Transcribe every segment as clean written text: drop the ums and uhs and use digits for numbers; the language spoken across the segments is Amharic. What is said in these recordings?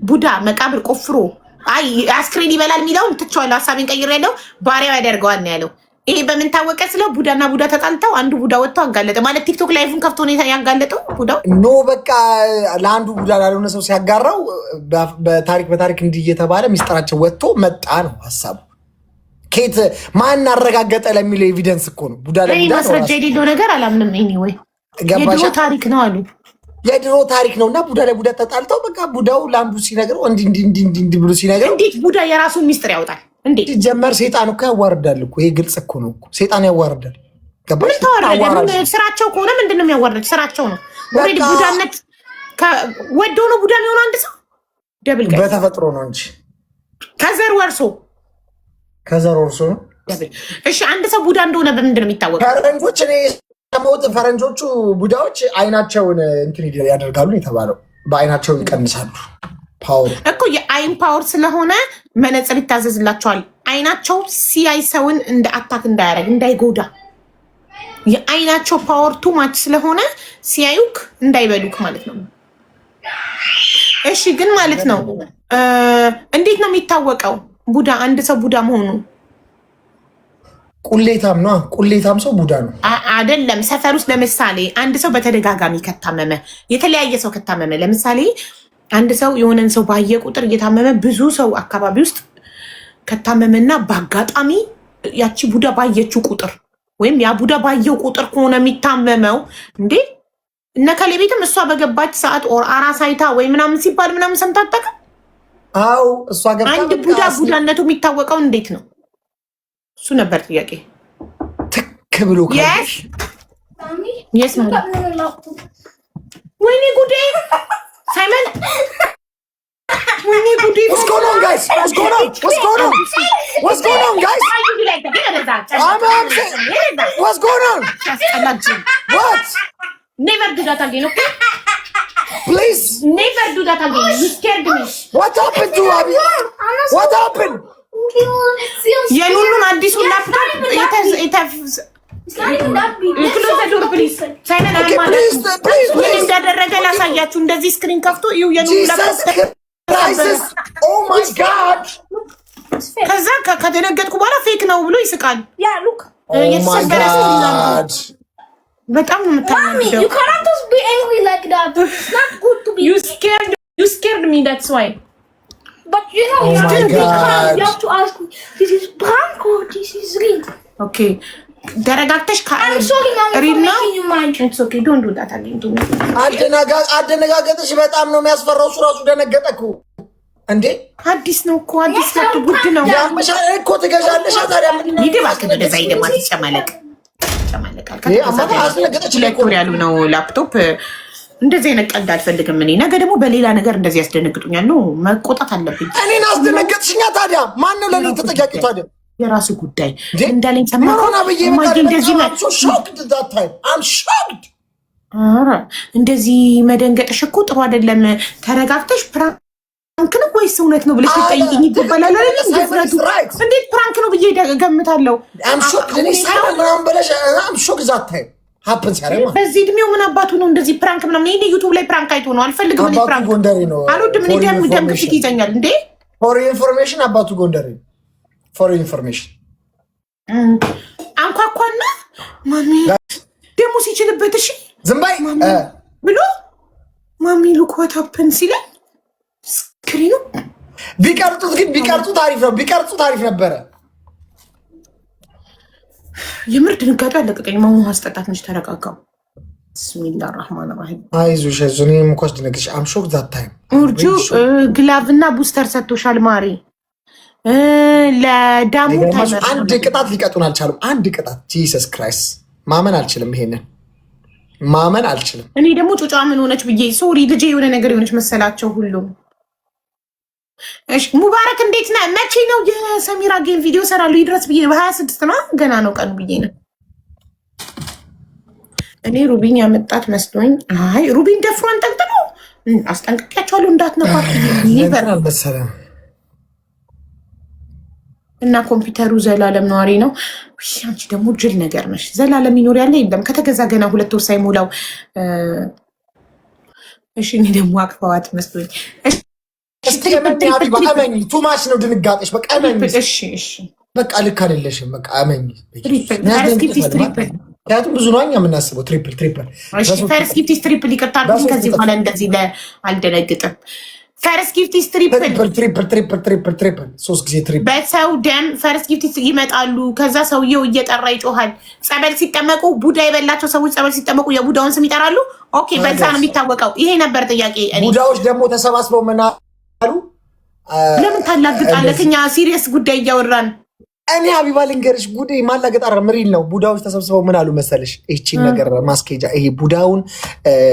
ቡዳ መቃብር ቆፍሮ አይ አስክሬን ይበላል የሚለውን ትቼዋለሁ። ሀሳቤን ቀይሬያለሁ። ባሪያው ያደርገዋል ነው ያለው። ይሄ በምን ታወቀ? ስለ ቡዳና ቡዳ ተጣልተው አንዱ ቡዳ ወጥቶ አጋለጠ ማለት ቲክቶክ ላይቭን ከፍቶ ነው ያጋለጠው ቡዳው። ኖ በቃ ለአንዱ ቡዳ ላልሆነ ሰው ሲያጋራው በታሪክ እንዲህ እየተባለ ሚስጥራቸው ወጥቶ መጣ ነው ሀሳቡ። ኬት ማን አረጋገጠ ለሚለው ኤቪደንስ እኮ ነው። ቡዳ ለቡዳ ማስረጃ የሌለው ነገር አላምንም። ኤኒዌይ የድሮ ታሪክ ነው አሉ። የድሮ ታሪክ ነውና ቡዳ ለቡዳ ተጣልተው በቃ ቡዳው ለአንዱ ሲነግረው እንዲህ ብሎ ሲነግረው እንዴት ቡዳ የራሱን ሚስጥር ያወጣል? እንዴት ሲጀመር ሴጣን እኮ ያዋርዳል እኮ። ይሄ ግልጽ እኮ ነው እኮ ሴጣን ያዋርዳል። ገባሽ? ስራቸው ከሆነ ምንድነው የሚያዋርድ? ስራቸው ነው። ኦሬዲ ቡዳነት ወዶ ነው ቡዳ የሚሆነው አንድ ሰው ደብል ጋር በተፈጥሮ ነው እንጂ ከዘር ወርሶ ነው። እሺ አንድ ሰው ቡዳ እንደሆነ በምንድን ነው የሚታወቀው? ፈረንጆች ፈረንጆቹ ቡዳዎች አይናቸውን እንትን ያደርጋሉ የተባለው በአይናቸው ይቀንሳሉ። ፓወር እኮ የአይን ፓወር ስለሆነ መነጽር ይታዘዝላቸዋል። አይናቸው ሲያይ ሰውን እንደ አታክ እንዳያደርግ እንዳይጎዳ የአይናቸው ፓወር ቱ ማች ስለሆነ ሲያዩክ እንዳይበሉክ ማለት ነው። እሺ ግን ማለት ነው እንዴት ነው የሚታወቀው ቡዳ አንድ ሰው ቡዳ መሆኑ? ቁሌታም ነው። ቁሌታም ሰው ቡዳ ነው አይደለም። ሰፈር ውስጥ ለምሳሌ አንድ ሰው በተደጋጋሚ ከታመመ የተለያየ ሰው ከታመመ ለምሳሌ አንድ ሰው የሆነን ሰው ባየ ቁጥር እየታመመ ብዙ ሰው አካባቢ ውስጥ ከታመመና በአጋጣሚ ያቺ ቡዳ ባየችው ቁጥር ወይም ያ ቡዳ ባየው ቁጥር ከሆነ የሚታመመው እንዴ እነ ከሌ ቤትም እሷ በገባች ሰዓት ኦር አራሳይታ ወይ ምናምን ሲባል ምናምን ሰምታጠቀ አው እሷ ገባ። አንድ ቡዳ ቡዳነቱ የሚታወቀው እንዴት ነው? እሱ ነበር ጥያቄ። ትክ ብሎ የስ ወይኔ ጉዴ ሳይመን ወይኔ ጉዴ What's going on guys? What's going on guys? What's going on? What? Never do that again, okay? Please. Never do that again. You scared me. What happened to Abi? What happened? የሉሉን አዲሱን ላፕቶፕ እንዳደረገ ላሳያችሁ። እንደዚህ ስክሪን ከፍቶ ይኸው የሉሉ ላፕቶፕ። ከዛ ከደነገጥኩ በኋላ ፌክ ነው ብሎ ይስቃል። የተሰበረ በጣም ነው የምታናግደው። You scared me, that's why. But you know, you have to ask, this is prank or this is real? Okay. ተረጋግተሽ I'm sorry, mom, for making you mad. It's okay, don't do that again to me. አደነጋገጥሽ በጣም ነው የሚያስፈራው። እሱ ራሱ ደነገጠኩ እንዴ። አዲስ ነው እኮ አዲስ ነው ጉድ ነው። ያመሻ እኮ ትገዛለሽ ታዲያ ምን ይደባክ እንደዛ ይደማት ይጨማለቅ ከተዛ አስነገጠች ለኮ ያሉ ነው ላፕቶፕ እንደዚህ አይነት ቀልድ አልፈልግም። እኔ ነገ ደግሞ በሌላ ነገር እንደዚህ ያስደነግጡኛል ነው መቆጣት አለብኝ። እኔን አስደነገጥሽኛ ታዲያ ማን ነው ለኔ ተጠያቂ? ታዲያ የራሱ ጉዳይ እንዳለኝ ሰማሁና እንደዚህ እንደዚህ መደንገጥሽ እኮ ጥሩ አይደለም። ተረጋግተሽ ፕራንክ ነው ወይስ እውነት ነው ብለሽ ትጠይቂኝ ይገባል አይደል? እንዴት ፕራንክ ነው ብዬ ገምታለሁ። በዚህ እድሜው ምን አባቱ ነው እንደዚህ ፕራንክ ምናምን? እኔ ዩቱብ ላይ ፕራንክ አይቶ ነው አልፈልግም። እኔ ፕራንክ አልወድም። እኔ ደም ግፊት ይዘኛል እንዴ። ፎር ኢንፎርሜሽን አባቱ ጎንደሬ ነው። ፎር ኢንፎርሜሽን አንኳኳና ማሚ ደሙ ሲችልበት እሺ ዝም በይ ብሎ ማሚ ሉክ ዋት ሃፕን ሲለኝ ስክሪኑ ቢቀርጹት አሪፍ ነበረ። የምር ድንጋጤ አለቀቀኝ። ማሙን ማስጠጣት እንጂ ተረጋጋው። ብስሚላህ ራህማን ራሂም። አይዞሽ እኔም እኮ አስደነግጥሽ። አም ሾክ ዛት ታይም ኡርጁ ግላቭ እና ቡስተር ሰጥቶሻል ማሪ። ለዳሙ ታይመር አንድ ቅጣት ሊቀጡን አልቻሉም። አንድ ቅጣት ጂሰስ ክራይስት ማመን አልችልም። ይሄንን ማመን አልችልም። እኔ ደግሞ ጩጫ ምን ሆነች ብዬ ሶሪ ልጄ የሆነ ነገር የሆነች መሰላቸው ሁሉም። እሺ ሙባረክ እንዴት ነህ? መቼ ነው የሰሚራ ጌም ቪዲዮ ሰራሉ ይድረስ ብዬ በ26 ነው ገና ነው ቀኑ ብዬ ነው። እኔ ሩቢን ያመጣት መስሎኝ። አይ ሩቢን ደፍሯን ጠንጥኖ አስጠንቅቄያቸዋለሁ እንዳትነኳት ይበር አልመሰለም። እና ኮምፒውተሩ ዘላለም ነዋሪ ነው። አንቺ ደግሞ ጅል ነገር ነሽ። ዘላለም ይኖር ያለ የለም ከተገዛ ገና 2 ወር ሳይሞላው። እሺ እኔ ደግሞ አቅፈዋት መስሎኝ። እስቲ እመኝ ሀቢባ እመኝ። ቱማች ነው ድንጋጤሽ። በቃ እመኝ። እሺ በቃ ልክ አይደለሽም። በቃ እመኝ። ትሪፕል ምክንያቱም ብዙ ነው እኛ የምናስበው ትሪፕል ፈርስት ጊፍት ትሪፕል ይቅርታ አድርጉኝ። ከዚህ በኋላ እንደዚህ አልደነግጥም። ፈርስት ጊፍት ትሪፕል 3 ጊዜ ትሪፕል በሰው ደም ፈርስት ጊፍት ይመጣሉ። ከዛ ሰውየው እየጠራ ይጮሃል። ጸበል ሲጠመቁ ቡዳ የበላቸው ሰዎች ጸበል ሲጠመቁ የቡዳውን ስም ይጠራሉ። ኦኬ በዛ ነው የሚታወቀው። ይሄ ነበር ጥያቄ። ቡዳዎች ደግሞ ተሰባስበው ምን አሉ? ለምን ታላግጣለህ? እኛ ሲሪየስ ጉዳይ እያወራን እኔ ሀቢባ ልንገርሽ፣ ጉዴ ማላገጥ ምሪል ነው። ቡዳዎች ተሰብስበው ምን አሉ መሰለሽ? ይህቺን ነገር ማስኬጃ ይሄ ቡዳውን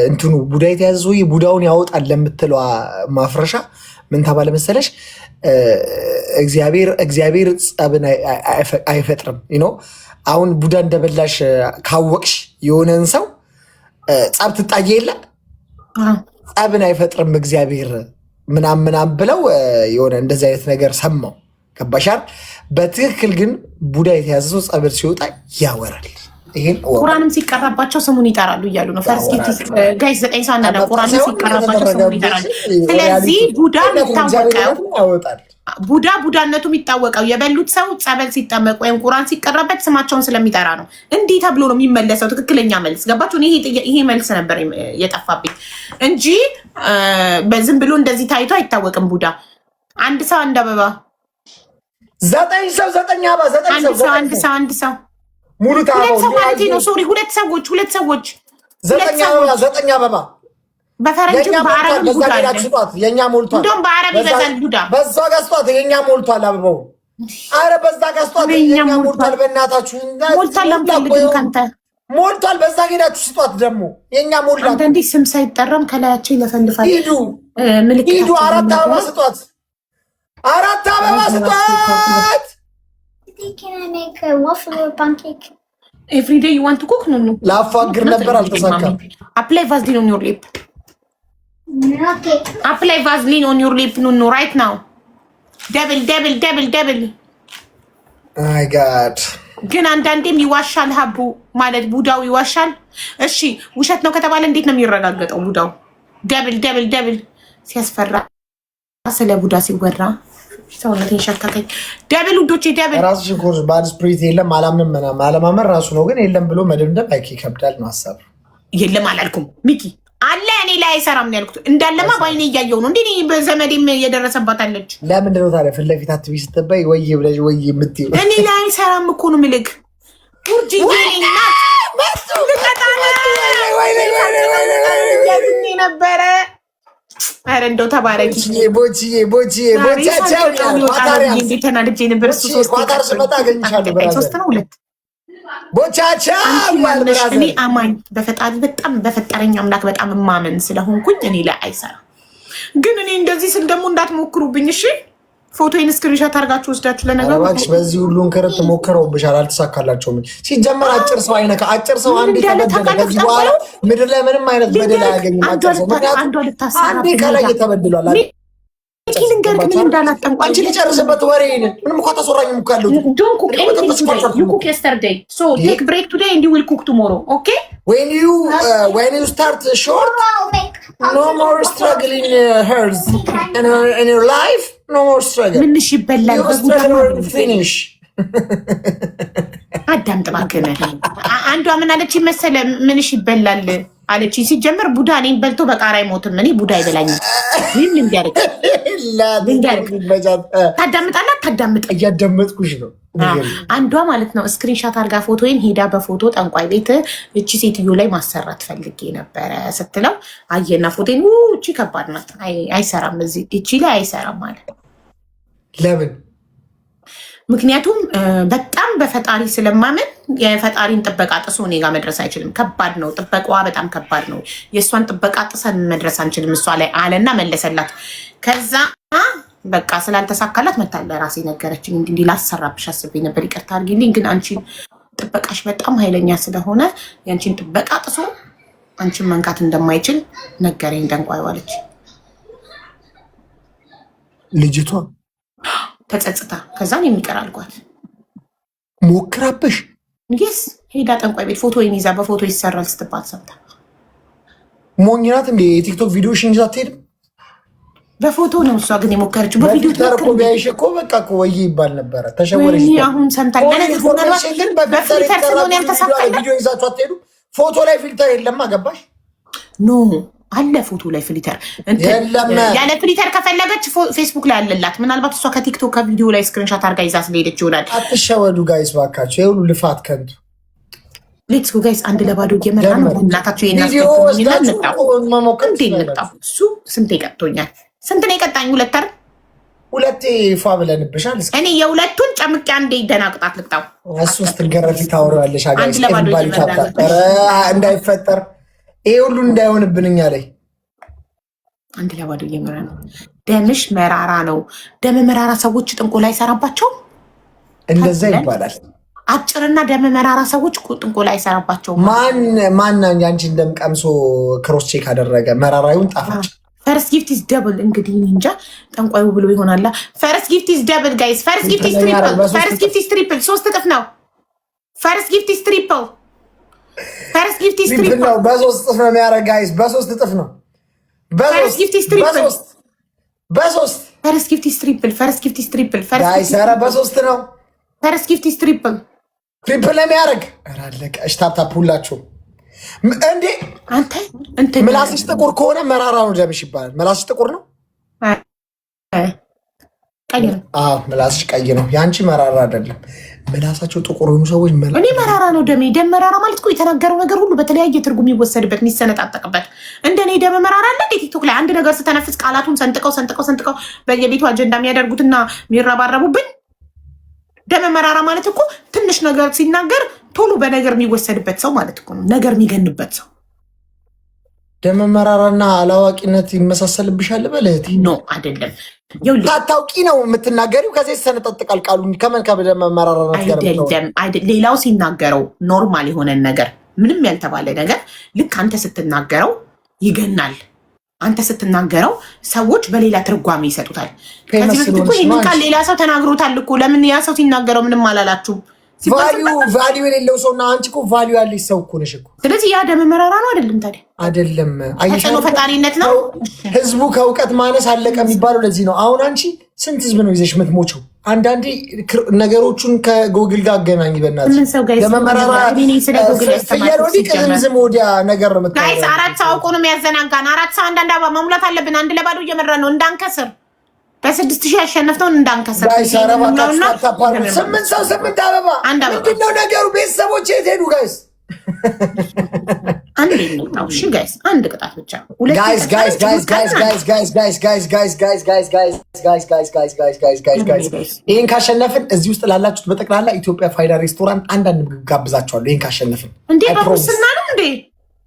እንትኑ ቡዳ የተያዘ ሰውዬ ቡዳውን ያወጣል ለምትለዋ ማፍረሻ ምን ተባለ መሰለሽ? እግዚአብሔር ጸብን አይፈጥርም። አሁን ቡዳ እንደበላሽ ካወቅሽ የሆነን ሰው ጸብ ትጣየ የለ ጸብን አይፈጥርም እግዚአብሔር ምናም ብለው የሆነ እንደዚህ አይነት ነገር ሰማው። ገባሻል? በትክክል ግን ቡዳ የተያዘ ሰው ጸበል ሲወጣ ያወራል። ይሄን ቁራንም ሲቀራባቸው ስሙን ይጠራሉ እያሉ ነው። ፈርስት ጋይስ 9 ሰዓት እና ቁራንም ሲቀራባቸው ስሙን ይጠራሉ። ስለዚህ ቡዳ የሚታወቀው ቡዳነቱ የሚታወቀው የበሉት ሰው ጸበል ሲጠመቅ ወይም ቁራን ሲቀራበት ስማቸውን ስለሚጠራ ነው። እንዲህ ተብሎ ነው የሚመለሰው ትክክለኛ መልስ። ገባችሁ? ይሄ መልስ ነበር የጠፋብኝ እንጂ በዝም ብሎ እንደዚህ ታይቶ አይታወቅም። ቡዳ አንድ ሰው አንድ አበባ 9 ሰው 9 አበባ አንድ ሰው ሙሉ ሁለት ሰው ማለት ነው። ሶሪ ሁለት ሰዎች 9 አበባ በፈረንጅ በአረብ ቡዳ አለ። የኛ ሞልቷል። እንደውም በአረብ ይበዛል ቡዳ። በዛ ጋስጧት የኛ ሞልቷል። አበባው አረ በዛ ጋስጧት የኛ ሞልቷል። በእናታችሁ ሞልቷል። ለምፈልግም ካንተ ሞልቷል። በዛ ሄዳችሁ ስጧት። ደግሞ የኛ ሞልቷል። አንዳንዴ ስም ሳይጠራም ከላያቸው ይለፈልፋል። ሂዱ 4 አበባ ስጧት። 4 አበባ ስጧት። ኤቭሪ ዴይ ዩ ዋንት ቱ ኩክ ኖ ላፋግር ነበር አልተሳካም። አፕላይ ቫዝሊን ኦን ዮር ሊፕ አፕላይ ቫዝሊን ኦን ዮር ሊፕ ኖ ራይት ናው ደብል አይ ጋድ ግን አንዳንዴም ይዋሻል። ሀቡ ማለት ቡዳው ይዋሻል። እሺ ውሸት ነው ከተባለ እንዴት ነው የሚረጋገጠው? ቡዳው ደብል ሲያስፈራ ስለ ቡዳ ሲወራ ሰውነቴን ሸካከኝ። ደብል ውዶቼ ደብል ራስሽ ኮርስ ባድ ስፕሪት የለም አላምንም ምናምን አለማመን ራሱ ነው። ግን የለም ብሎ መደምደም አይክ ይከብዳል ነው ሀሳብ። የለም አላልኩም ሚኪ አለ እኔ ላይ አይሰራም ነው ያልኩት። እንዳለማ ባይኔ እያየው ነው እንዴ በዘመዴም የደረሰባት አለች። ለምንድን ነው ታዲያ ፊት ለፊት አትቢ ስትባይ ወይ ብለሽ ወይ የምትይው? እኔ ላይ አይሰራም እኮ ነው ምልክ ኡርጂ ነበረ። ኧረ እንደው ተባረኪ ቦቺዬ ተናድጄ ነበር። እሱ ሶስት ነው ሁለት ቦቻቻ እኔ አማኝ በፈጣሪ በጣም በፈጠረኝ አምላክ በጣም እማመን ስለሆንኩኝ እኔ ላይ አይሰራም። ግን እኔ እንደዚህ ስል ደግሞ እንዳትሞክሩብኝ እሺ። ፎቶዬን ስክሪንሾት አድርጋችሁ ወስዳችሁ ለነገሩ በዚህ ሁሉን ከረት ሞክረውብሻል፣ አልተሳካላቸውም። ሲጀመር አጭር ሰው አይነካ። አጭር ሰው አንዴ ተበደለ ከዚህ በኋላ ምድር ላይ ምንም አይነት በደል አያገኝም። አጭር ሰው አንዴ ከላይ ተበድሏል። ልንገርህ ምን እንዳላጠንቋ አንቺ ልጨርስበት ወሬ ምንም እኮ ተሰራኝም እኮ ያለው don't cook anything today. You cook yesterday, so take break today and you will cook tomorrow, okay? When you start short, no more struggling hers in your life, no more struggle. ምንሽ ይበላል በጉዳይ finish. አዳምጥ እባክህ። አንዷ ምን አለች መሰለ ምንሽ ይበላል አለች። ሲጀምር ቡዳ እኔን በልቶ በቃራ አይሞትም። እኔ ቡዳ አይበላኝም። ምን ልንገርህ ታዳምጣለህ? ታዳምጥ እያዳመጥኩሽ ነው። አንዷ ማለት ነው ስክሪንሻት አርጋ ፎቶዬን ሄዳ በፎቶ ጠንቋይ ቤት እቺ ሴትዮ ላይ ማሰራት ፈልጌ ነበረ ስትለው አየና ፎቶዬን እቺ ከባድ ናት አይሰራም፣ እቺ ላይ አይሰራም ማለት ለምን? ምክንያቱም በጣም በፈጣሪ ስለማመን የፈጣሪን ጥበቃ ጥሶ እኔ ጋር መድረስ አይችልም። ከባድ ነው ጥበቃዋ፣ በጣም ከባድ ነው። የእሷን ጥበቃ ጥሰን መድረስ አንችልም እሷ ላይ አለና መለሰላት። ከዛ በቃ ስላልተሳካላት መታለ ራሴ ነገረችኝ። እንዲህ ላሰራብሽ አስቤ ነበር ይቅርታ አድርጊልኝ፣ ግን አንቺ ጥበቃሽ በጣም ኃይለኛ ስለሆነ የአንቺን ጥበቃ ጥሶ አንቺን መንካት እንደማይችል ነገረኝ ጠንቋይ ዋለች ልጅቷ ተጸጽታ። ከዛን የሚቀር አልኳት ሞክራበሽ ስ ሄዳ ጠንቋይ ቤት ፎቶዬን ይዛ በፎቶ ይሰራል ስትባል ሰምታ ሞኝናት እንዴ? የቲክቶክ ቪዲዮሽን ይዛ አትሄድም? በፎቶ ነው እሷ ግን የሞከረችው። በቪዲዮ ተርኮ ቢያይሽ እኮ በቃ እኮ ወይ ይባል ነበረ። ተሸወረሽ አሁን ሰምታል። በፊልተር ስለሆነ ያልተሳካለ ቪዲዮ ይዛችሁ አትሄዱ። ፎቶ ላይ ፊልተር የለም አገባሽ? ኖ አለ ፎቶ ላይ ፊልተር ያለ ፊልተር ከፈለገች ፌስቡክ ላይ አለላት። ምናልባት እሷ ከቲክቶክ ከቪዲዮ ላይ ስክሪንሻት አድርጋ ይዛ ስለሄደች ይሆናል። አትሸወዱ ጋይስ ባካችሁ። የሁሉ ልፋት ከንቱ። ሌትስ ጎ ጋይስ። አንድ ለባዶ እየመራ ነው። እናታችሁ የናስቀጥኛል። እሱ ስንት ይቀጥቶኛል? ስንት ነው የቀጣኝ? ሁለት አይደል? ሁለቴ ፏ ብለንብሻል። እኔ የሁለቱን ጨምቄ አንዴ ደናቅጣት ልቅጣው። እሱ ስትገረፊ ታወራለሽ። ጋይስ እንዳይፈጠር ይሄ ሁሉ እንዳይሆንብን እኛ ላይ አንድ ለባዶ እየመራ ነው። ደምሽ መራራ ነው። ደም መራራ ሰዎች ጥንቆላ አይሰራባቸው። እንደዛ ይባላል። አጭርና ደም መራራ ሰዎች ጥንቆላ አይሰራባቸው። ማን ያንቺን ደም ቀምሶ ክሮስ ቼክ አደረገ? መራራዩን ጣፋጭ ፈርስት ጊፍት ኢዝ ደብል። እንግዲህ እንጃ ጠንቋዩ ብሎ ይሆናላ። ፈርስት ጊፍት ኢዝ ደብል ጋይስ። ፈርስት ጊፍት ኢዝ ትሪፕል። ፈርስት ጊፍት ኢዝ ትሪፕል። 3 እጥፍ ነው። ፈርስት ጊፍት ኢዝ ትሪፕል። ፈርስት ጊፍት ኢዝ ትሪፕል ነው። በ3 እጥፍ ነው የሚያደርግ ጋይስ። በ3 እጥፍ ነው። ፈርስት ጊፍት ኢዝ ትሪፕል። በ3 ፈርስት ጊፍት ኢዝ ትሪፕል። ፈርስት ጊፍት ኢዝ ትሪፕል። ጋይስ ኧረ በ3 ነው። ፈርስት ጊፍት ኢዝ ትሪፕል። ትሪፕል ለሚያደርግ ኧረ አለቀ። እሺ ታፕታፕ ሁላችሁ እንዴ አንተ ምላስሽ ጥቁር ከሆነ መራራ ነው ደምሽ ይባላል። ምላስሽ ጥቁር ነው? ቀይ ነው። አዎ ምላስሽ ቀይ ነው። ያንቺ መራራ አይደለም። ምላሳቸው ጥቁር የሆኑ ሰዎች እኔ መራራ ነው ደሜ። ደም መራራ ማለት እኮ የተናገረው ነገር ሁሉ በተለያየ ትርጉም የሚወሰድበት የሚሰነጣጠቅበት። እንደኔ ደም መራራ አለ እንዴ? ቲክቶክ ላይ አንድ ነገር ስተነፍስ ቃላቱን ሰንጥቀው በየቤቱ አጀንዳ የሚያደርጉትና የሚረባረቡብን። ደም መራራ ማለት እኮ ትንሽ ነገር ሲናገር ቶሎ በነገር የሚወሰድበት ሰው ማለት እኮ ነው። ነገር የሚገንበት ሰው። ደም መራራና አላዋቂነት ይመሳሰልብሻል በለህት? ኖ አይደለም። ታታውቂ ነው የምትናገሪው። ከዚህ ሰነጣጥቃል ቃሉ ከመን ከደም መራራነት ጋር አይደለም። ሌላው ሲናገረው ኖርማል የሆነን ነገር ምንም ያልተባለ ነገር ልክ አንተ ስትናገረው ይገናል። አንተ ስትናገረው ሰዎች በሌላ ትርጓሜ ይሰጡታል። ከዚህ በፊት እኮ ይህን ቃል ሌላ ሰው ተናግሮታል እኮ። ለምን ያ ሰው ሲናገረው ምንም አላላችሁም? ቫሊዩ የሌለው ሰውና አንቺ እኮ ቫሊዩ ያለሽ ሰው እኮ ነሽ እኮ። ስለዚህ ያ ደም መራራ ነው አይደለም? ታዲያ አይደለም። ተጽዕኖ ፈጣሪነት ነው። ህዝቡ ከእውቀት ማነስ አለቀ የሚባለው ለዚህ ነው። አሁን አንቺ ስንት ህዝብ ነው ይዘሽ የምትሞቸው? አንዳንዴ ነገሮቹን ከጎግል ጋር አገናኝ በእናትሽ። ፍየል ወዲህ ቅዝምዝም ወዲያ ነገር ነው ጋይስ። 4 ሰው አውቆ ነው የሚያዘናጋን። 4 ሰው አንዳንድ አበባ መሙላት አለብን። አንድ ለባዶ እየመራ ነው እንዳንከስር። በ6000 ያሸነፍነውን እንዳንከስር። 8 ሰው 8 አበባ። ምንድነው ነገሩ? ቤተሰቦች የት ሄዱ ጋይስ? አንድ ነው። እሺ ጋይስ፣ አንድ ቅጣት ብቻ። ይሄን ካሸነፍን እዚህ ውስጥ ላላችሁት በጠቅላላ ኢትዮጵያ ፋይዳ ሬስቶራንት አንዳንድ ምግብ ጋብዛችኋለሁ። ይሄን ካሸነፍን እንዴ በሙስና ነው እንዴ?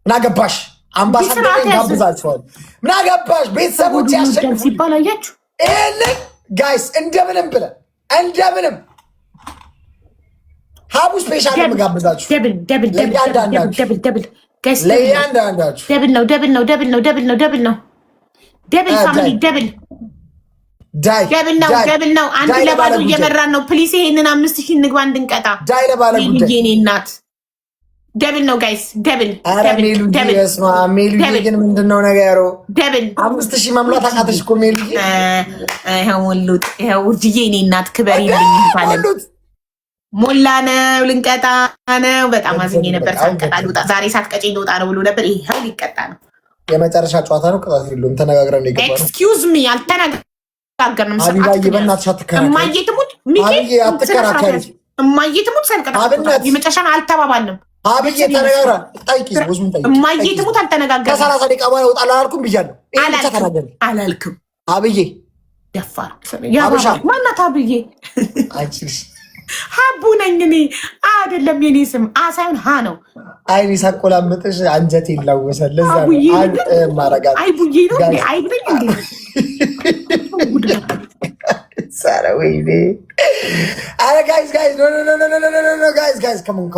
ምን አገባሽ? አምባሳደር ጋብዛችኋለሁ። ምን አገባሽ? ቤተሰቦች ያሸንፉ ሲባል አያችሁ። ይሄንን ጋይስ እንደምንም ብለን እንደምንም ሀቡ ስፔሻል መጋብዛችሁ ደብል ነው። አንድ ለባዶ እየመራን ነው። ፕሊስ ይሄንን 5000 እንግባ እንድንቀጣ። ዳይ ለባለ ጉዳይ የኔ እናት ደብል ነው ጋይስ። ደብል ሜሉ ግን ምንድነው ነገሩ? ደብል 5000 መምላት አቃተሽ እኮ ሜሉ። ይኸው ውድዬ የኔ እናት ክበሪልኝ ይባላል። ሞላ ነው ልንቀጣ ነው። በጣም አዝኜ ነበር። ሳትቀጣ ልውጣ ዛሬ ሳትቀጪ ልውጣ ነው ብሎ ነበር። ይሄው ሊቀጣ ነው። የመጨረሻ ጨዋታ ነው። ቅጣት የለውም። ተነጋግረን ነው የገባነው። ኤክስኪውዝ ሚ አልተነጋገርንም። አቢባዬ በእናትሽ አትከራከሪ። እማዬ ትሙት ሚኪ አትከራከሪ። እማዬ ትሙት ሳንቀጣ የመጨረሻ አልተባባልንም። አብዬ ተነጋግረን ጠይቂ። ወዝም ጠይቂ። እማዬ ትሙት አልተነጋገርንም። ከ30 ደቂቃ በኋላ እወጣለሁ አላልኩም ብያለሁ። ይሄ ብቻ ተናገሪ። አላልክም። አብዬ ደፋር ያባሻ ማናት? አብዬ አንቺስ? ሀቡ ነኝ እኔ። አይደለም የኔ ስም ሳይሆን ሀ ነው። አይኔ ሳቆላምጥሽ አንጀቴ ይላወሳል። ለዛ ነው ማረጋት። አይ ቡዬ ነው እንዴ? አይ ብለኝ እንዴ? ሳራ ወይኔ። አረ ጋይስ ኖ ጋይስ ከሙን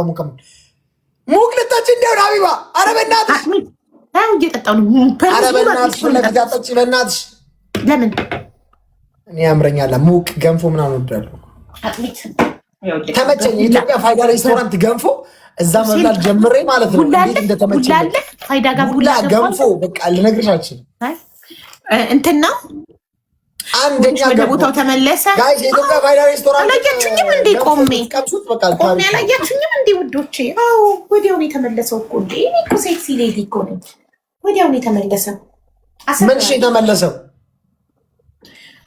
ሙቅልታችን እንደው ሀቢባ። አረ በእናትሽ አይ እየጠጣሁ ነው። አረ በእናትሽ ለግዛጣች በእናትሽ። ለምን እኔ ያምረኛል ሙቅ ገንፎ ምናምን ወዳለሁ። ተመቸኝ። የኢትዮጵያ ፋይዳ ሬስቶራንት ገንፎ እዛ መብላት ጀምሬ ማለት ነው። እንዴት እንደተመቸኝ ፋይዳ ጋር ገንፎ በቃ ልነግርሽ አልችልም። እንትና አንደኛ ወደ ቦታው ተመለሰ። ጋይስ የኢትዮጵያ ፋይናል ሬስቶራንት አላያችሁኝም እንዴ? ቆሜ አላያችሁኝም እንዴ ውዶቼ? አዎ ወዲያው ነው የተመለሰው እኮ እንዴ። እኔ እኮ ሴክሲ ሌዲ እኮ ነኝ። ወዲያው ነው የተመለሰው። ምን እሺ የተመለሰው?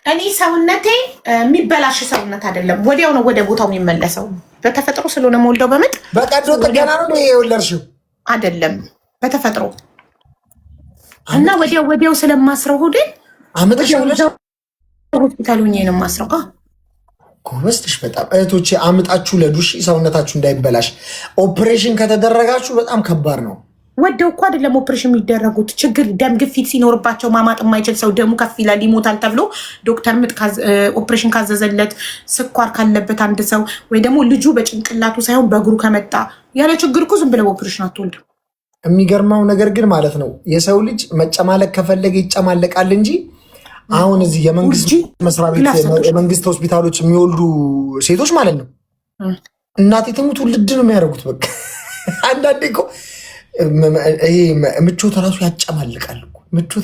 እኔ ሰውነቴ የሚበላሽ ሰውነት አይደለም። ወዲያው ነው ወደ ቦታው የሚመለሰው። በተፈጥሮ ስለሆነ መወልደው በምጥ በቀዶ ጥገና ነው የወለድሽው? አይደለም በተፈጥሮ እና ወዲያው ስለማስረው ሆዴ አመጣሽ ሆስፒታል ሆኜ ነው የማስረው። ጎበዝ ነሽ በጣም እህቶቼ። አምጣችሁ ለዱሽ ሰውነታችሁ እንዳይበላሽ። ኦፕሬሽን ከተደረጋችሁ በጣም ከባድ ነው። ወደው እኮ አይደለም ኦፕሬሽን የሚደረጉት። ችግር ደም ግፊት ሲኖርባቸው ማማጥ የማይችል ሰው ደሙ ከፍ ይላል ይሞታል ተብሎ ዶክተር ምጥ ኦፕሬሽን ካዘዘለት፣ ስኳር ካለበት አንድ ሰው ወይ ደግሞ ልጁ በጭንቅላቱ ሳይሆን በእግሩ ከመጣ ያለ ችግር እኮ ዝም ብለው ኦፕሬሽን አትወልድም። የሚገርመው ነገር ግን ማለት ነው የሰው ልጅ መጨማለቅ ከፈለገ ይጨማለቃል እንጂ አሁን እዚህ የመንግስት መስሪያ ቤት የመንግስት ሆስፒታሎች የሚወልዱ ሴቶች ማለት ነው እናቴ ትሙት ውልድ ነው የሚያደርጉት። በቃ አንዳንዴ እኮ ይሄ ምቾት ራሱ ያጨማልቃል እኮ ምቾት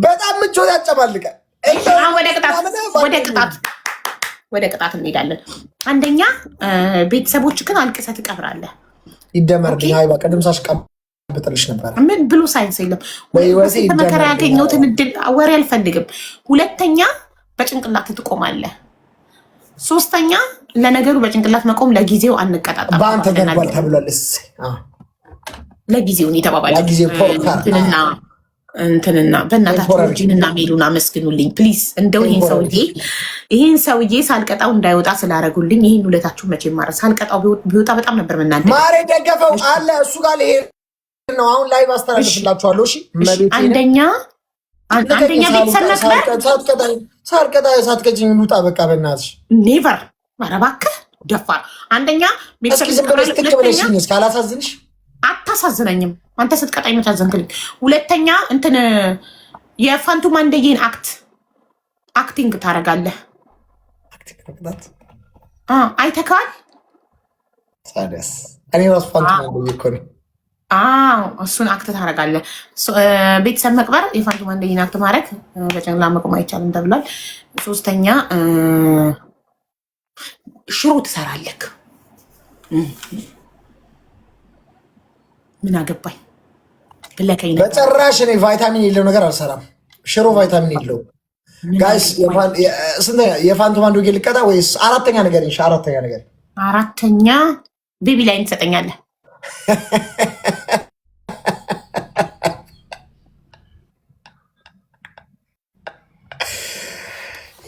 በጣም ምቾት ያጨማልቃል። ወደ ቅጣት እንሄዳለን። አንደኛ ቤተሰቦች ግን አልቅሰህ ትቀብራለህ። ይደመርልኝ አይባ ቀደም ሳሽቀብጥልሽ ነበር። ምን ብሎ ሳይንስ የለም። መከራ ያገኘሁትን እድል ወሬ አልፈልግም። ሁለተኛ በጭንቅላት ትቆማለህ። ሶስተኛ ለነገሩ በጭንቅላት መቆም ለጊዜው አንቀጣጣም። በአንተ ገባል ተብሏል። ለጊዜው የተባባልና እንትንና በእናታችሁ ጂንና ሜሉን አመስግኑልኝ ፕሊዝ። እንደው ይህን ሰውዬ ሳልቀጣው እንዳይወጣ ስላደረጉልኝ ይህን ውለታችሁ መቼ ማረ ሳልቀጣው ቢወጣ በጣም ነበር ምናደ ማሬ ደገፈው አለ እሱ ጋር ሊሄድ ነው። አሁን ላይ ባስተላልፍላችኋለሁ። እሺ አንደኛ ቤተሰብ ነበር ሳትቀጭኝ ልውጣ በቃ በእናትሽ ኔቨር ማረባክህ ደፋር። አንደኛ ቤተሰብ ካላሳዝንሽ አታሳዝነኝም። አንተ ስትቀጣኝ ነው ታዘንክልኝ። ሁለተኛ እንትን የፋንቱ ማንደዬን አክቲንግ ታደርጋለህ። አይተካል። እኔ ራሱ ፋንቱ ማንደዬ እኮ ነኝ። እሱን አክት ታደርጋለህ። ቤተሰብ መቅበር የፋንቱ ማንደዬን አክት ማድረግ በጨንላ መቆም አይቻልም ተብሏል። ሶስተኛ ሽሮ ትሰራለህ። ምን አገባኝ ብለከኝ ነበር። በጭራሽ እኔ ቫይታሚን የለው ነገር አልሰራም። ሽሮ ቫይታሚን የለው ጋይስ። የፋንቱ ማንደዬ ልቀጣ ወይስ አራተኛ ነገር? አራተኛ ቤቢ ላይን ትሰጠኛለህ።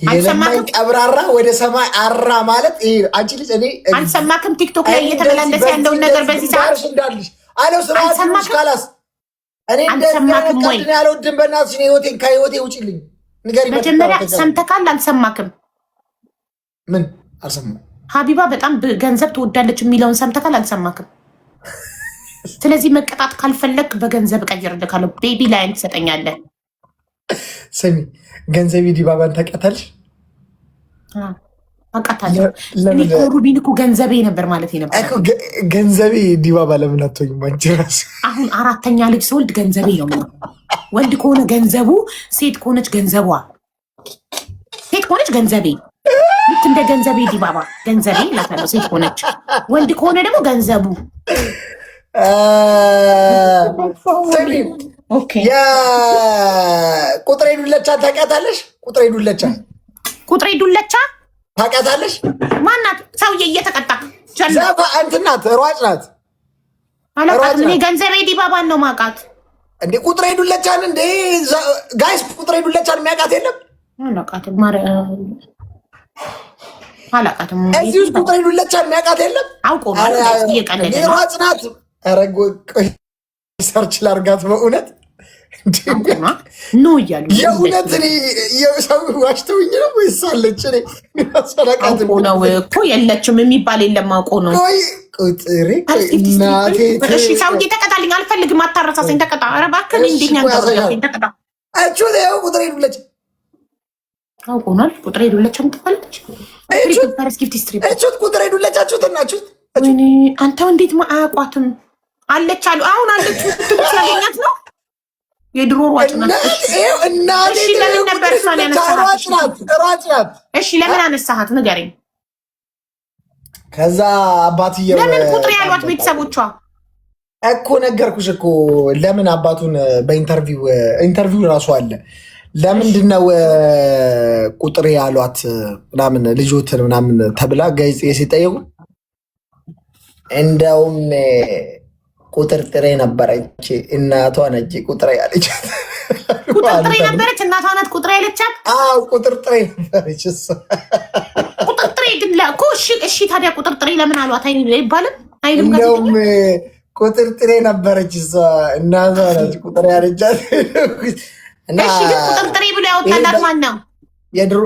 የለማኝ ቀብራራ ወደ ሰማይ አራ ማለት ይሄ አንቺ ልጅ እኔ አልሰማክም? ቲክቶክ ላይ እየተመላለሰ ያለውን ነገር በዚህ ሰዓት እንዳልሽ አለው ስራሽ ካላስ እኔ አልሰማክም ወይ? ያልወድም በእናትሽ ህይወቴን ከህይወቴ ውጪልኝ ንገሪ። መጀመሪያ ሰምተካል አልሰማክም? ምን አልሰማም? ሀቢባ በጣም ገንዘብ ትወዳለች የሚለውን ሰምተካል አልሰማክም? ስለዚህ መቀጣት ካልፈለግ በገንዘብ እቀይርልካለሁ። ቤቢ ላይን ትሰጠኛለህ። ስሚ ገንዘቤ ዲባባን ታውቂያታለሽ? አውቃታለሁ። እኔ እኮ ሩቢን እኮ ገንዘቤ ነበር ማለት ነበር። ገንዘቤ ዲባባ ለምን አትሆኝም አንቺ እራስሽ? አሁን አራተኛ ልጅ ስወልድ ገንዘቤ ነው። ወንድ ከሆነ ገንዘቡ፣ ሴት ከሆነች ገንዘቧ። ሴት ከሆነች ገንዘቤ ልክ እንደ ገንዘቤ ዲባባ ገንዘቤ እላታለሁ። ሴት ከሆነች፣ ወንድ ከሆነ ደግሞ ገንዘቡ። ቁጥሬ ዱለቻ ታውቂያታለሽ? ቁጥሬ ዱለቻ ታውቂያታለሽ? ማናት? ሰውዬ እየተቀጣ እንትን ናት፣ ሯጭ ናት። አላውቃትም። እኔ ገንዘቤ ዲባባን ነው ማውቃት። እንደ ቁጥሬ ዱለቻን እንደ ጋይስ ቁጥሬ ዱለቻን የሚያውቃት የለም። አላውቃትም። እዚህ ውስጥ ቁጥሬ ዱለቻን የሚያውቃት የለም። አውቆ እየቀለደ ሯጭ ናት። ኧረ ቆይ ሰርች ላድርጋት በእውነት ኖ እያሉ የእውነት ሰው ዋሽተውኝ ነው ወይስ አለች? አውቆ ነው እኮ የለችም የሚባል የለም። አውቆ ነው። ቁጥሬ ሰውዬ ተቀጣልኝ። አልፈልግም፣ አታረሳሰኝ። ተቀጣ። ኧረ እባክህ እንዴት ተቀጣ። ቁጥሬ ዱለቻ አውቆናል። ቁጥሬ ዱለቻ ምትባለች። ቁጥሬ ዱለቻችሁት እናችሁት። አንተ እንዴት አያውቋትም? አለች አሉ። አሁን አለች ያገኛት ነው የድሮ ሯጭ ናት። እሺ ለምን ነበር እሷን ያነሳሃት? እሺ ለምን አነሳሃት ንገረኝ። ከዛ አባትየው ለምን ቁጥር ያሏት ቤተሰቦቿ እኮ ነገርኩሽ እኮ ለምን አባቱን በኢንተርቪው ራሱ አለ። ለምንድነው ቁጥር ያሏት ምናምን ልጆትን ምናምን ተብላ ጋይጽ ሲጠየቁ እንደውም ቁጥር ጥሬ ነበረች እናቷ ነች ቁጥር ያለቻት። ቁጥር ጥሬ ነበረች እናቷ ናት ቁጥር ያለቻት? አዎ ቁጥር ጥሬ ነበረች እሷ። ቁጥር ጥሬ ግን እኮ እሺ ታዲያ ቁጥር ጥሬ ለምን አሏት አይባልም? አይልም። እንደውም ቁጥር ጥሬ ነበረች እሷ እናቷ ነች ቁጥር ያለቻት። እሺ ግን ቁጥር ጥሬ ብሎ ያወጣላት ማን ነው? የድሮ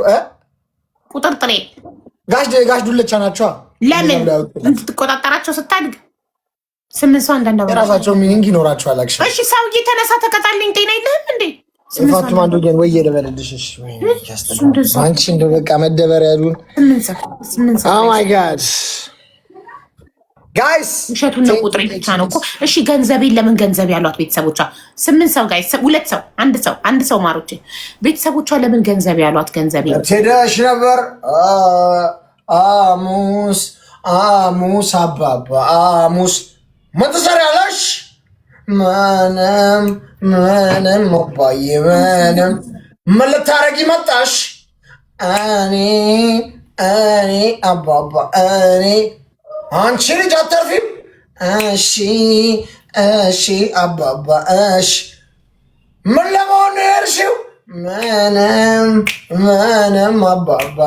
ቁጥር ጥሬ ጋሽ ዱለቻ ናቸው። ለምን እንድትቆጣጠራቸው ስታድግ 8 ሰው አንዳንድ የራሳቸው ሚኒንግ ይኖራቸዋል። አክሽን እሺ ሰውዬ ተነሳ ተቀጣልኝ ጤና የለህም እንዴ? ፋቱማ አንዶገን ወይ የለበለልሽ እሺ አንቺ እንደው በቃ መደበር ያሉን 8 ሰው ኦ ማይ ጋድ ጋይስ ውሸቱን ነው ቁጥር ብቻ ነው እኮ። እሺ ገንዘቤን ለምን ገንዘብ ያሏት ቤተሰቦቿ 8 ሰው ጋይስ 2 ሰው አንድ ሰው ማሮቼ ቤተሰቦቿ ለምን ገንዘብ ያሏት? ገንዘቤ ሄደሽ ነበር አሙስ አባባ አሙስ ምን ትሰሪያለሽ? ምንም አባዬ ምንም። ምን ልታረጊ መጣሽ? እኔ አባባ እኔ አንቺ ልጅ አተርፊም። እሺ አባባ እሺ። ምን ለመሆን ነው የሄድሽው? ምንም አባባ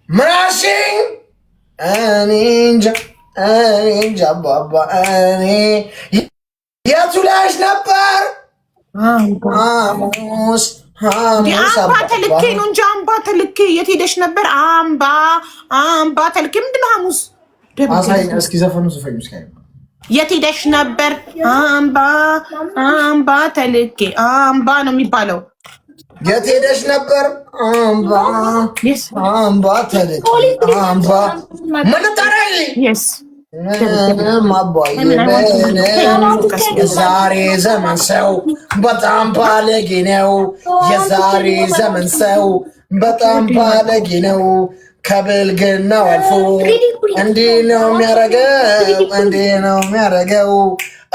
ምን አልሽኝ? እኔ እንጃ አባባ እኔ የቱ ላይሽ ነበር? ሐሙስ አምባ ተልኬ ነው እንጂ አምባ ተልኬ የት ሄደሽ ነበር? አምባ ተልኬ ምንድን ነው ሐሙስ? እስኪ ዘፈኑ ዘፈኙ እስኪ የት ሄደሽ ነበር? አምባ ተልኬ አምባ ነው የሚባለው። የት ሄደሽ ነበር? አምባ ተልኬ አምባ ምን ልታረጊ? አባዬ የዛሬ ዘመን ሰው በጣም ባለጌ ነው። የዛሬ ዘመን ሰው በጣም ባለጌ ነው። ከብልግናው አልፎ እንዲህ ነው የሚያረገው።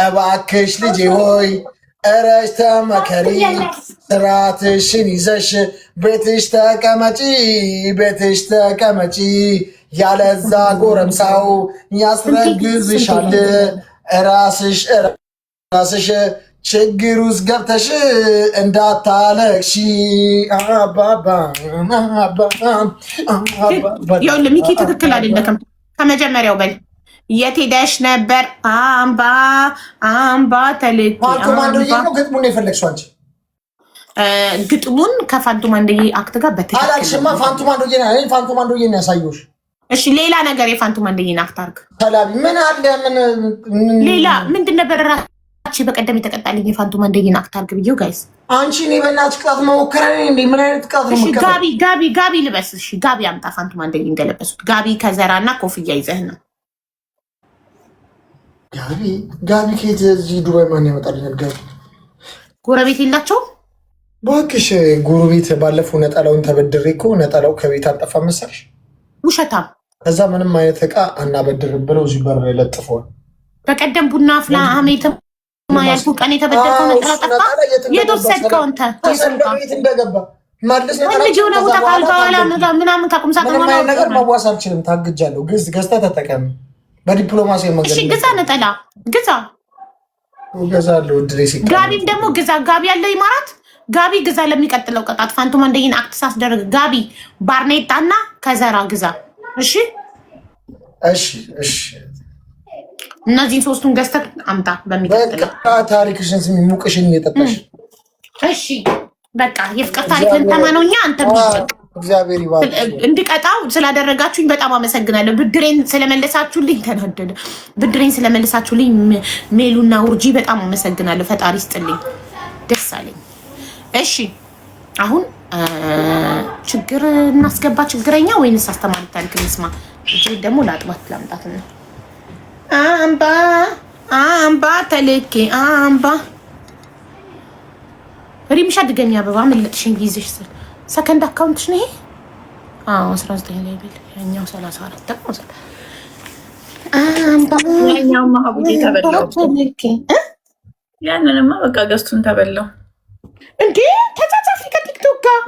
እባክሽ ልጄ ሆይ እረሽ ተመከሪ፣ ስርዓትሽን ይዘሽ ቤትሽ ተቀመጪ። ያለዛ ጎረምሳው ያስረግዝሻል። ራስሽ ችግር ውስጥ ገብተሽ እንዳታለቅሺ። ይኸውልህ ሚኪ ትክክል አይደለም። ከመጀመሪያው በል የት ሄደሽ ነበር? አምባ ተልኬ ግጥሙን የፈለግሽው አንቺ? ግጥሙን ከፋንቱ ማንደዬ አክት ጋር በትክክል አላልሽማ። ፋንቱ ማንዶዬ ነው ያሳየሁሽ። እሺ ሌላ ነገር የፋንቱ ማንደዬን አክት አድርግ። ሰላቢ ምን አለ? ሌላ ምንድን ነበር? ራች በቀደም የተቀጣልኝ የፋንቱ ማንደዬን አክት አድርግ ብዬው ጋይስ። አንቺ እኔ በእናትሽ ቅጣት መሞከረ እንዴ? ምን አይነት ቅጣት ነው? ጋቢ ልበስ። እሺ ጋቢ አምጣ። ፋንቱ ማንደዬ እንደለበሱት ጋቢ ከዘራ እና ኮፍያ ይዘህ ነው። ጋቢ ከየት እዚህ ዱባይ ማን ያመጣልኛል? ጋቢ ጎረቤት የላቸውም? እባክሽ ጎረቤት ባለፈው ነጠላውን ተበድሬ እኮ ነጠላው ከቤት አልጠፋም መሰለሽ። ውሸታም። ከዛ ምንም አይነት እቃ አናበድርም ብለው እዚህ በር ላይ ለጥፈዋል። በቀደም ቡና አፍላ አሜት ያልኩ ቀን የተበደርከው ነጠላ ጠፋ። የት ወሰድከው አንተ? የት እንደገባ ማለስ ልጅ የሆነ ቦታ ካልጋዋላ ምናምን ከቁምሳጥን ሆነ ነገር መዋስ አልችልም። ታግጃለሁ። ገዝተህ ተጠቀም በዲፕሎማሲ መንገድ። እሺ ግዛ፣ ነጠላ ግዛ። ገዛለሁ። ድሬስ ጋቢም ደግሞ ግዛ። ጋቢ ያለው ይማራት ጋቢ ግዛ። ለሚቀጥለው ቀጣት ፋንቱ ማንደዬን አክት ሳስደረግ ጋቢ ባርኔጣና ከዘራ ግዛ። እሺ እነዚህን ሶስቱን ገዝተህ አምጣ። በሚቀጥለው ታሪክሽን ስሚ፣ ሙቅሽን እየጠጣሽ እሺ። በቃ የፍቅር ታሪክን ተማነውኛ። አንተ እግዚአብሔር ይባርክ። እንድቀጣው ስላደረጋችሁኝ በጣም አመሰግናለሁ። ብድሬን ስለመለሳችሁልኝ ተናደደ። ብድሬን ስለመለሳችሁልኝ ሜሉና ውርጂ በጣም አመሰግናለሁ። ፈጣሪ ስጥልኝ፣ ደስ አለኝ። እሺ አሁን ችግር እናስገባ። ችግረኛ ወይንስ አስተማሪ ታሪክ እንስማ? እጅ ደግሞ ለአጥባት ላምጣት ነው። አምባ ተልኬ አምባ ሪምሻ ድገሚ አበባ መለጥሽኝ ጊዜሽ ስል ሰከንድ አካውንትሽ ነው ይሄ? አዎ 19 ላይ ቢል ያኛው 34 ተቆሰለ። አምባ ያኛውማ አቡዬ ተበላው። ያንንማ በቃ ገዝቱን ተበላው እንዴ ተጻጻፊ ከቲክቶክ ጋር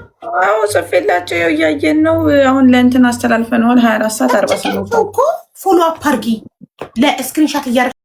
አዎ ጽፌላቸው ያው እያየን ነው። አሁን ለእንትን አስተላልፈነዋል 24 ሰዓት 48 እኮ ፎሎ አፕ አድርጊ ለስክሪንሻት እያደረግሽ